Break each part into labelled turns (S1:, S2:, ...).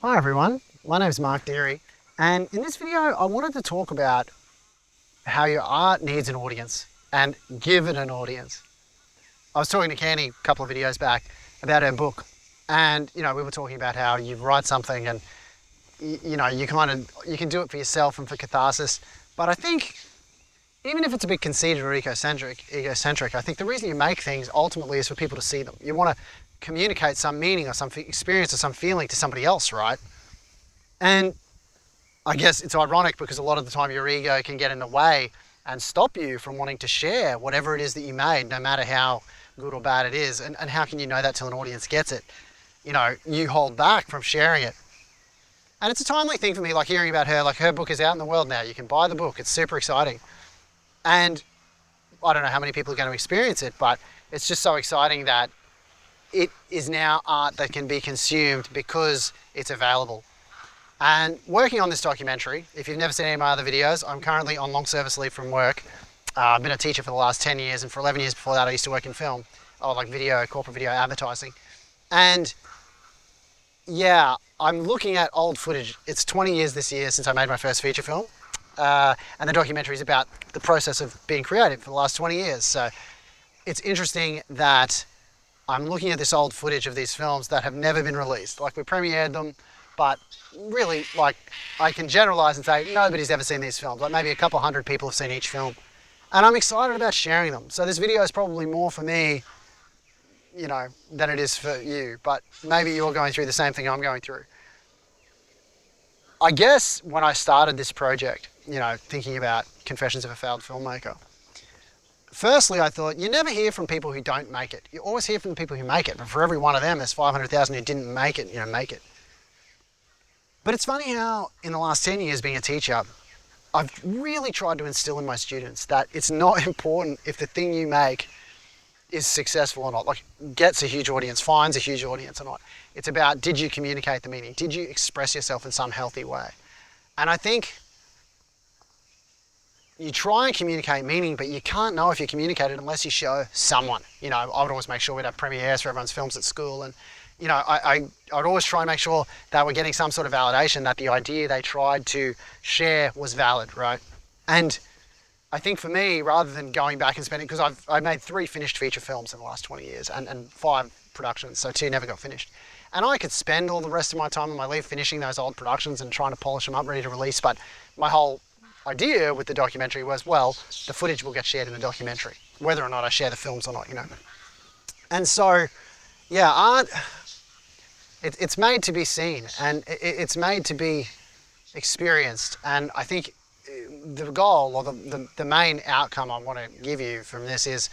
S1: Hi everyone, my name is Mark Deary, and in this video I wanted to talk about how your art needs an audience and give it an audience. I was talking to Candy a couple of videos back about her book, and we were talking about how you write something and you can do it for yourself and for catharsis, but I think even if it's a bit conceited or egocentric, I think the reason you make things ultimately is for people to see them. You want to communicate some meaning or some experience or some feeling to somebody else, right? And I guess it's ironic because a lot of the time your ego can get in the way and stop you from wanting to share whatever it is that you made, no matter how good or bad it is. And how can you know that till an audience gets it? You hold back from sharing it. And it's a timely thing for me, like hearing about her, like her book is out in the world now. You can buy the book, it's super exciting. And I don't know how many people are going to experience it, but it's just so exciting that it is now art that can be consumed because it's available. And working on this documentary, if you've never seen any of my other videos, I'm currently on long service leave from work. I've been a teacher for the last 10 years, and for 11 years before that I used to work in film, like corporate video advertising. And yeah, I'm looking at old footage. It's 20 years this year since I made my first feature film. And the documentary is about the process of being creative for the last 20 years. So it's interesting that I'm looking at this old footage of these films that have never been released. Like, we premiered them, but really, like, I can generalize and say nobody's ever seen these films. Like, maybe a couple hundred people have seen each film. And I'm excited about sharing them. So this video is probably more for me, than it is for you. But maybe you're going through the same thing I'm going through. I guess when I started this project, thinking about Confessions of a Failed Filmmaker, firstly, I thought, you never hear from people who don't make it. You always hear from the people who make it. But for every one of them, there's 500,000 who didn't make it, make it. But it's funny how in the last 10 years being a teacher, I've really tried to instill in my students that it's not important if the thing you make is successful or not, like gets a huge audience, finds a huge audience or not. It's about, did you communicate the meaning? Did you express yourself in some healthy way? And I think you try and communicate meaning, but you can't know if you communicate it unless you show someone. I would always make sure we'd have premieres for everyone's films at school, and I would always try and make sure that we're getting some sort of validation that the idea they tried to share was valid, right? And I think for me, rather than going back and spending, because I've made 3 finished feature films in the last 20 years and 5 productions, so 2 never got finished. And I could spend all the rest of my time on my leave finishing those old productions and trying to polish them up, ready to release, but my whole idea with the documentary was, well, the footage will get shared in the documentary, whether or not I share the films or not, And so, yeah, art, it's made to be seen, and it's made to be experienced. And I think the goal, or the main outcome I want to give you from this is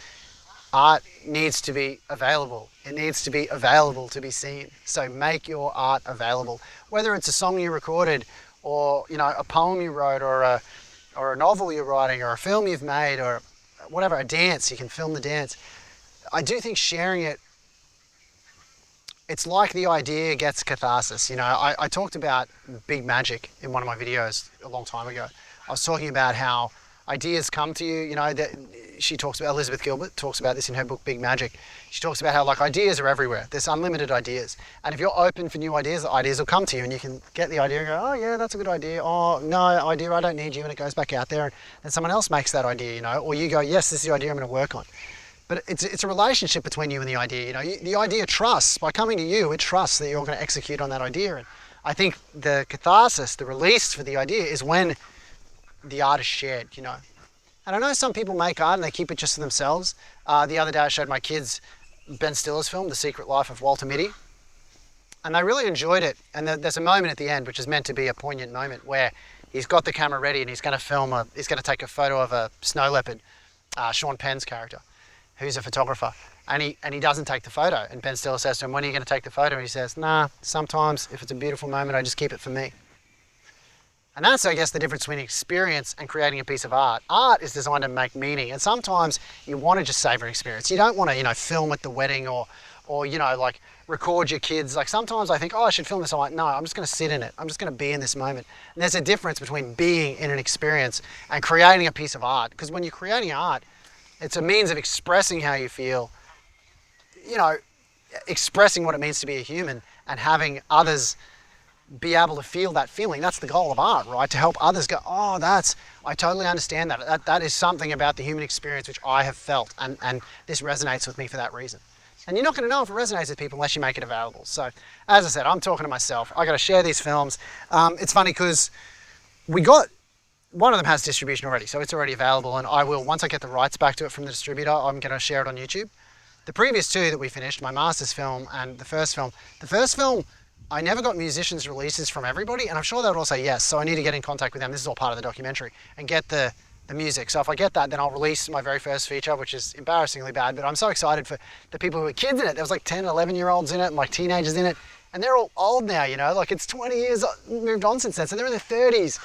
S1: art needs to be available. It needs to be available to be seen. So make your art available. Whether it's a song you recorded, or a poem you wrote, or a novel you're writing, or a film you've made, or whatever, a dance, you can film the dance. I do think sharing it, it's like the idea gets catharsis. I talked about big magic in one of my videos a long time ago. I was talking about how ideas come to you, that she talks about, Elizabeth Gilbert talks about this in her book, Big Magic. She talks about how, like, ideas are everywhere. There's unlimited ideas. And if you're open for new ideas, the ideas will come to you, and you can get the idea and go, oh yeah, that's a good idea. Oh, no, idea, I don't need you. And it goes back out there, and then someone else makes that idea, or you go, yes, this is the idea I'm going to work on. But it's a relationship between you and the idea. The idea trusts. By coming to you, it trusts that you're going to execute on that idea. And I think the catharsis, the release for the idea, is when the art is shared, And I know some people make art and they keep it just for themselves. The other day I showed my kids Ben Stiller's film, The Secret Life of Walter Mitty, and they really enjoyed it. And there's a moment at the end which is meant to be a poignant moment where he's got the camera ready and he's going to take a photo of a snow leopard, Sean Penn's character, who's a photographer, and he doesn't take the photo. And Ben Stiller says to him, when are you going to take the photo? And he says, nah, sometimes if it's a beautiful moment, I just keep it for me. And that's, I guess, the difference between experience and creating a piece of art. Art is designed to make meaning, and sometimes you want to just savor an experience. You don't want to, film at the wedding or like record your kids. Like, sometimes I think, oh, I should film this. I'm like, no, I'm just going to sit in it. I'm just going to be in this moment. And there's a difference between being in an experience and creating a piece of art. Because when you're creating art, it's a means of expressing how you feel, expressing what it means to be a human, and having others be able to feel that feeling. That's the goal of art, right? To help others go, oh, I totally understand that. That is something about the human experience which I have felt, and this resonates with me for that reason. And you're not going to know if it resonates with people unless you make it available. So, as I said, I'm talking to myself. I got to share these films. It's funny because one of them has distribution already, so it's already available, and I will, once I get the rights back to it from the distributor, I'm going to share it on YouTube. The previous two that we finished, my master's film and the first film, I never got musicians' releases from everybody, and I'm sure they would all say yes, so I need to get in contact with them. This is all part of the documentary, and get the music. So if I get that, then I'll release my very first feature, which is embarrassingly bad, but I'm so excited for the people who were kids in it. There was like 10, 11-year-olds in it, and like teenagers in it, and they're all old now, you know, like it's 20 years moved on since then, so they're in their 30s.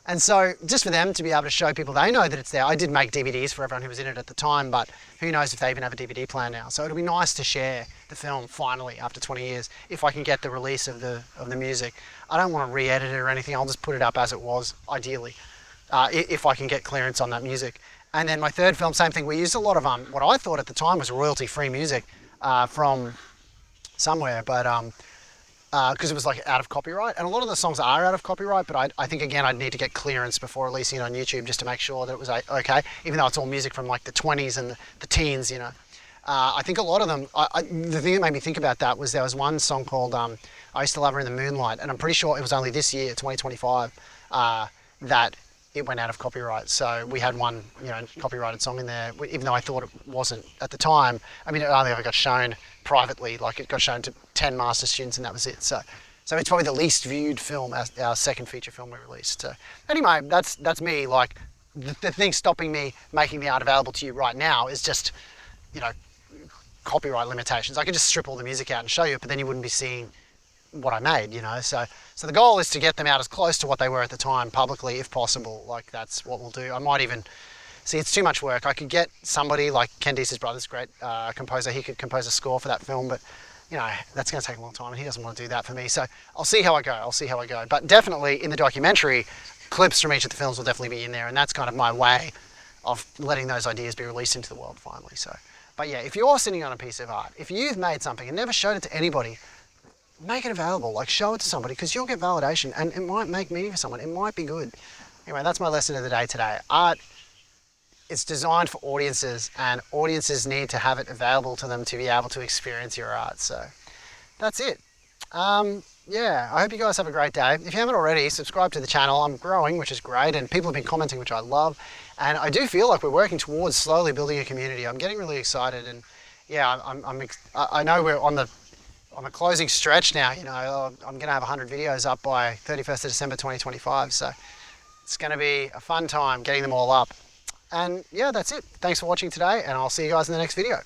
S1: And so just for them to be able to show people they know that it's there. I did make DVDs for everyone who was in it at the time, but who knows if they even have a DVD player now. So it'll be nice to share the film finally after 20 years if I can get the release of the music. I don't want to re-edit it or anything. I'll just put it up as it was, ideally, if I can get clearance on that music. And then my third film, same thing. We used a lot of what I thought at the time was royalty-free music from somewhere, but because it was like out of copyright, and a lot of the songs are out of copyright, but I think again I'd need to get clearance before releasing it on YouTube just to make sure that it was okay, even though it's all music from like the 20s and the teens, you know. I think a lot of them, the thing that made me think about that was there was one song called I Used to Love Her in the Moonlight, and I'm pretty sure it was only this year, 2025, that it went out of copyright. So we had one, you know, copyrighted song in there, even though I thought it wasn't at the time. I mean, it only ever got shown privately, like it got shown to 10 master students and that was it. So it's probably the least viewed film, our second feature film we released. So anyway, that's me. Like the thing stopping me making the art available to you right now is just, you know, copyright limitations. I could just strip all the music out and show you it, but then you wouldn't be seeing what I made, you know. So the goal is to get them out as close to what they were at the time publicly, if possible. Like that's what we'll do. I might even see, it's too much work. I could get somebody like Ken Deese's brother's great composer. He could compose a score for that film, but you know, that's going to take a long time, and he doesn't want to do that for me. So I'll see how I go. But definitely in the documentary, clips from each of the films will definitely be in there, and that's kind of my way of letting those ideas be released into the world finally. So, but yeah, if you're sitting on a piece of art, if you've made something and never showed it to anybody, make it available, like show it to somebody, because you'll get validation and it might make meaning for someone. It might be good. Anyway, that's my lesson of the day today. Art, it's designed for audiences, and audiences need to have it available to them to be able to experience your art. So that's it. Yeah, I hope you guys have a great day. If you haven't already, subscribe to the channel. I'm growing, which is great, and people have been commenting, which I love. And I do feel like we're working towards slowly building a community. I'm getting really excited, and yeah, I know we're on the closing stretch now. You know, I'm going to have 100 videos up by 31st of December 2025. So it's going to be a fun time getting them all up. And yeah, that's it. Thanks for watching today, and I'll see you guys in the next video.